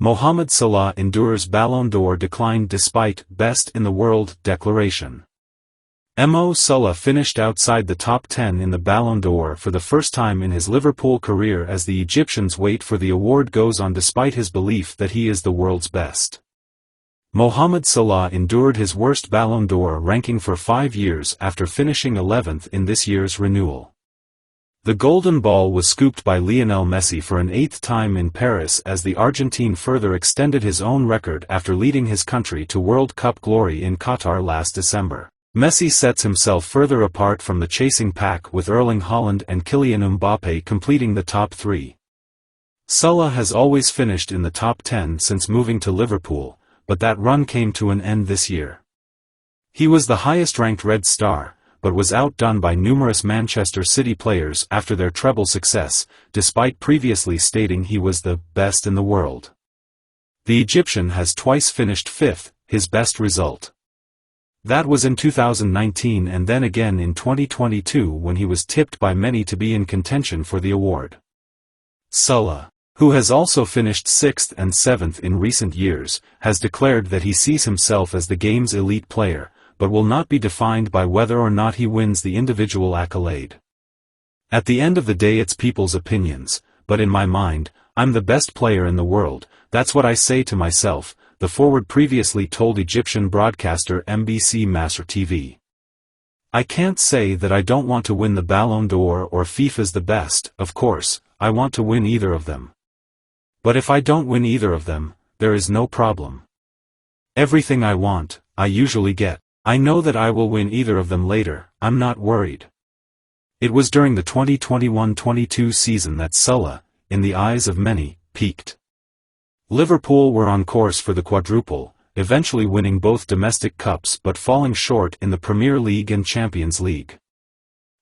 Mohamed Salah endures Ballon d'Or decline despite Best in the World declaration. Mo Salah finished outside the top 10 in the Ballon d'Or for the first time in his Liverpool career as the Egyptian's wait for the award goes on despite his belief that he is the world's best. Mohamed Salah endured his worst Ballon d'Or ranking for 5 years after finishing 11th in this year's renewal. The Golden Ball was scooped by Lionel Messi for an 8th time in Paris as the Argentine further extended his own record after leading his country to World Cup glory in Qatar last December. Messi sets himself further apart from the chasing pack with Erling Haaland and Kylian Mbappé completing the top 3. Salah has always finished in the top 10 since moving to Liverpool, but that run came to an end this year. He was the highest-ranked Red Star, but was outdone by numerous Manchester City players after their treble success, despite previously stating he was the best in the world. The Egyptian has twice finished 5th, his best result. That was in 2019 and then again in 2022 when he was tipped by many to be in contention for the award. Salah, who has also finished 6th and 7th in recent years, has declared that he sees himself as the game's elite player, but will not be defined by whether or not he wins the individual accolade. At the end of the day it's people's opinions, but in my mind, I'm the best player in the world, that's what I say to myself, the forward previously told Egyptian broadcaster MBC Masr TV. I can't say that I don't want to win the Ballon d'Or or FIFA's the best, of course, I want to win either of them. But if I don't win either of them, there is no problem. Everything I want, I usually get. I know that I will win either of them later, I'm not worried. It was during the 2021-22 season that Salah, in the eyes of many, peaked. Liverpool were on course for the quadruple, eventually winning both domestic cups but falling short in the Premier League and Champions League.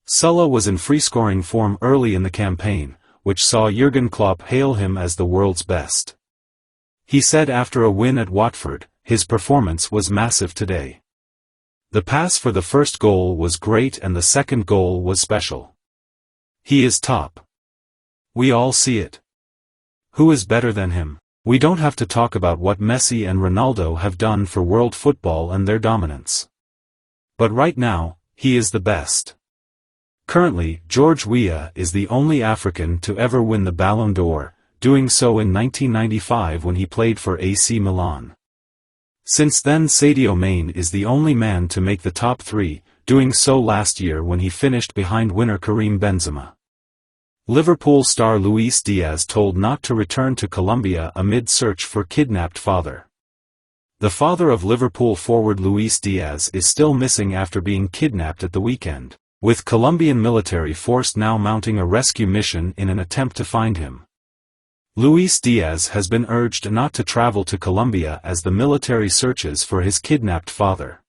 Salah was in free-scoring form early in the campaign, which saw Jurgen Klopp hail him as the world's best. He said after a win at Watford, his performance was massive today. The pass for the first goal was great and the second goal was special. He is top. We all see it. Who is better than him? We don't have to talk about what Messi and Ronaldo have done for world football and their dominance. But right now, he is the best. Currently, George Weah is the only African to ever win the Ballon d'Or, doing so in 1995 when he played for AC Milan. Since then Sadio Mane is the only man to make the top 3, doing so last year when he finished behind winner Karim Benzema. Liverpool star Luis Diaz told not to return to Colombia amid search for kidnapped father. The father of Liverpool forward Luis Diaz is still missing after being kidnapped at the weekend, with Colombian military force now mounting a rescue mission in an attempt to find him. Luis Diaz has been urged not to travel to Colombia as the military searches for his kidnapped father.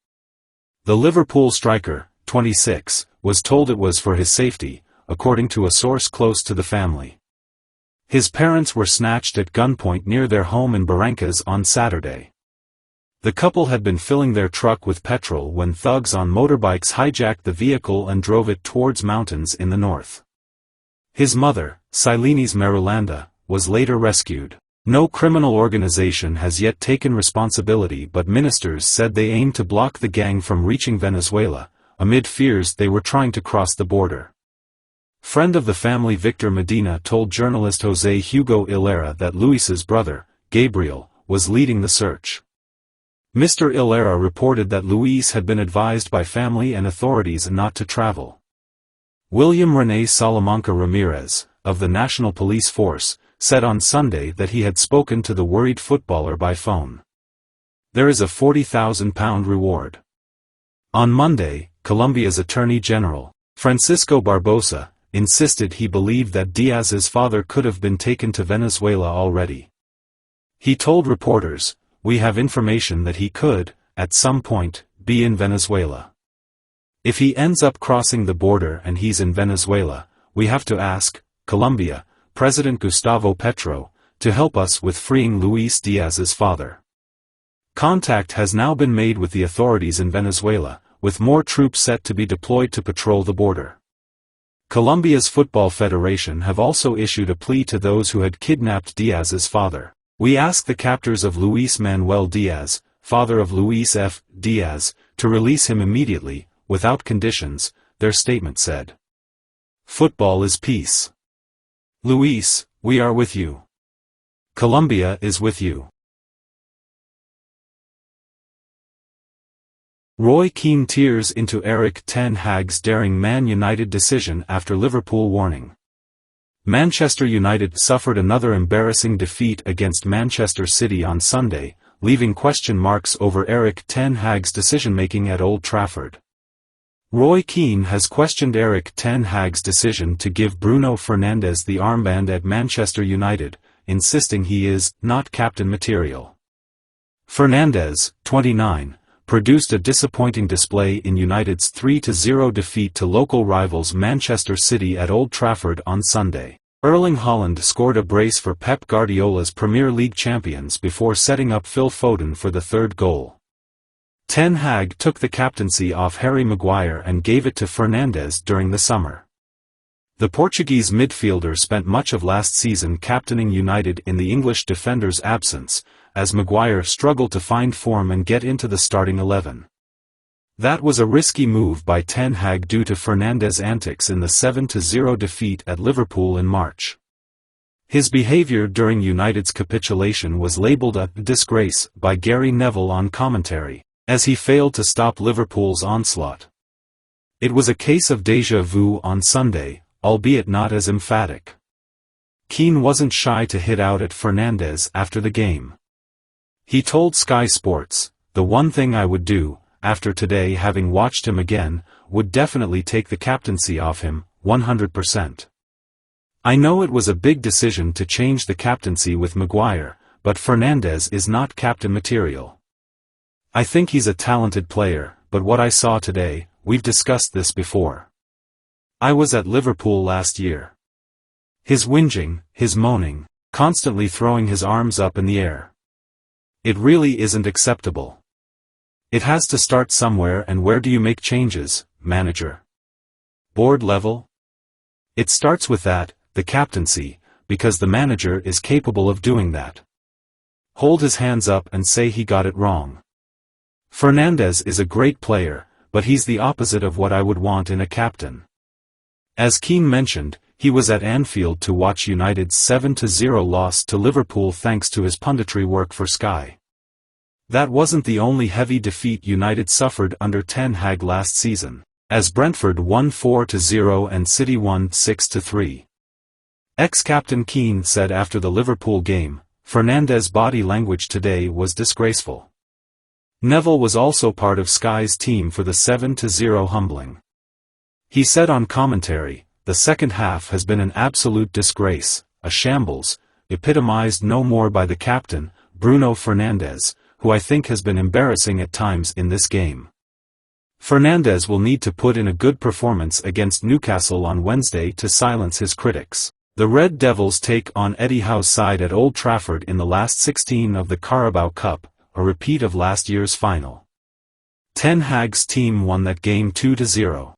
The Liverpool striker, 26, was told it was for his safety, according to a source close to the family. His parents were snatched at gunpoint near their home in Barrancas on Saturday. The couple had been filling their truck with petrol when thugs on motorbikes hijacked the vehicle and drove it towards mountains in the north. His mother, Silenis Marulanda, was later rescued. No criminal organization has yet taken responsibility, but ministers said they aim to block the gang from reaching Venezuela, amid fears they were trying to cross the border. Friend of the family Victor Medina told journalist Jose Hugo Hilera that Luis's brother, Gabriel, was leading the search. Mr. Hilera reported that Luis had been advised by family and authorities not to travel. William René Salamanca Ramirez, of the National Police Force, said on Sunday that he had spoken to the worried footballer by phone. There is a £40,000 reward. On Monday, Colombia's Attorney General, Francisco Barbosa, insisted he believed that Diaz's father could have been taken to Venezuela already. He told reporters, "We have information that he could, at some point, be in Venezuela. If he ends up crossing the border and he's in Venezuela, we have to ask Colombia, President Gustavo Petro, to help us with freeing Luis Diaz's father." Contact has now been made with the authorities in Venezuela, with more troops set to be deployed to patrol the border. Colombia's Football Federation have also issued a plea to those who had kidnapped Diaz's father. We ask the captors of Luis Manuel Diaz, father of Luis F. Diaz, to release him immediately, without conditions, their statement said. Football is peace. Luis, we are with you. Colombia is with you. Roy Keane tears into Erik ten Hag's daring Man United decision after Liverpool warning. Manchester United suffered another embarrassing defeat against Manchester City on Sunday, leaving question marks over Erik ten Hag's decision-making at Old Trafford. Roy Keane has questioned Erik ten Hag's decision to give Bruno Fernandes the armband at Manchester United, insisting he is not captain material. Fernandes, 29, produced a disappointing display in United's 3-0 defeat to local rivals Manchester City at Old Trafford on Sunday. Erling Haaland scored a brace for Pep Guardiola's Premier League champions before setting up Phil Foden for the third goal. Ten Hag took the captaincy off Harry Maguire and gave it to Fernandes during the summer. The Portuguese midfielder spent much of last season captaining United in the English defender's absence, as Maguire struggled to find form and get into the starting 11. That was a risky move by Ten Hag due to Fernandes' antics in the 7-0 defeat at Liverpool in March. His behavior during United's capitulation was labelled a disgrace by Gary Neville on commentary, as he failed to stop Liverpool's onslaught. It was a case of déjà vu on Sunday, albeit not as emphatic. Keane wasn't shy to hit out at Fernandes after the game. He told Sky Sports, "The one thing I would do, after today having watched him again, would definitely take the captaincy off him, 100%. I know it was a big decision to change the captaincy with Maguire, but Fernandes is not captain material. I think he's a talented player, but what I saw today, we've discussed this before. I was at Liverpool last year. His whinging, his moaning, constantly throwing his arms up in the air. It really isn't acceptable. It has to start somewhere, and where do you make changes, manager? Board level? It starts with that, the captaincy, because the manager is capable of doing that. Hold his hands up and say he got it wrong. Fernandes is a great player, but he's the opposite of what I would want in a captain." As Keane mentioned, he was at Anfield to watch United's 7-0 loss to Liverpool thanks to his punditry work for Sky. That wasn't the only heavy defeat United suffered under Ten Hag last season, as Brentford won 4-0 and City won 6-3. Ex-captain Keane said after the Liverpool game, "Fernandes' body language today was disgraceful." Neville was also part of Sky's team for the 7-0 humbling. He said on commentary, "The second half has been an absolute disgrace, a shambles, epitomized no more by the captain, Bruno Fernandes, who I think has been embarrassing at times in this game. Fernandes will need to put in a good performance against Newcastle on Wednesday to silence his critics." The Red Devils take on Eddie Howe's side at Old Trafford in the last 16 of the Carabao Cup, a repeat of last year's final. Ten Hag's team won that game 2-0.